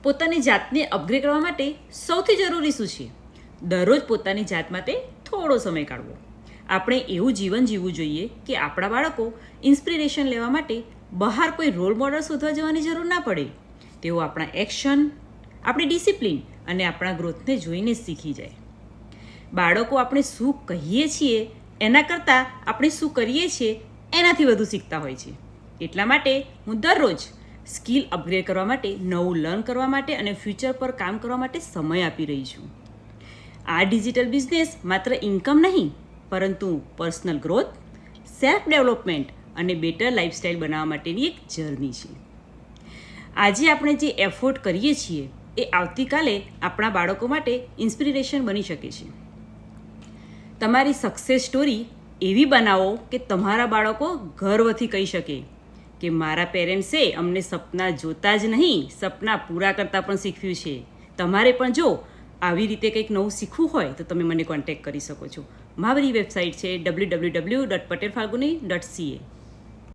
પોતાની જાતને અપગ્રેડ કરવા માટે સૌથી જરૂરી શું છે? દરરોજ પોતાની જાત માટે થોડો સમય કાઢવો. આપણે એવું જીવન જીવવું જોઈએ કે આપણા બાળકો ઇન્સ્પિરેશન લેવા માટે બહાર કોઈ રોલ મોડલ શોધવા જવાની જરૂર ના પડે. તેઓ આપણા એક્શન, આપણી ડિસિપ્લિન અને આપણા ગ્રોથને જોઈને જ શીખી જાય. બાળકો આપણે શું કહીએ છીએ એના કરતાં આપણે શું કરીએ છીએ એનાથી વધુ શીખતા હોય છે. એટલા માટે હું દરરોજ સ્કિલ અપગ્રેડ કરવા માટે, નવું લર્ન કરવા માટે અને ફ્યુચર પર કામ કરવા માટે સમય આપી રહી છું. આ ડિજિટલ બિઝનેસ માત્ર ઇન્કમ નહીં, પરંતુ પર્સનલ ગ્રોથ, સેલ્ફ ડેવલપમેન્ટ અને બેટર લાઈફસ્ટાઈલ બનાવવા માટેની એક જર્ની છે. આજે આપણે જે એફોર્ટ કરીએ છીએ એ આવતીકાલે આપણા બાળકો માટે ઇન્સ્પિરેશન બની શકે છે. તમારી સક્સેસ સ્ટોરી એવી બનાવો કે તમારા બાળકો ગર્વથી કહી શકે કે મારા પેરેન્ટ્સે અમને સપના જોતા જ નહીં, સપના પૂરા કરતાં પણ શીખવ્યું છે. તમારે પણ જો આવી રીતે કંઈક નવું શીખવું હોય તો તમે મને કોન્ટેક્ટ કરી શકો છો. મારી વેબસાઇટ છે www.patelfalguni.ca.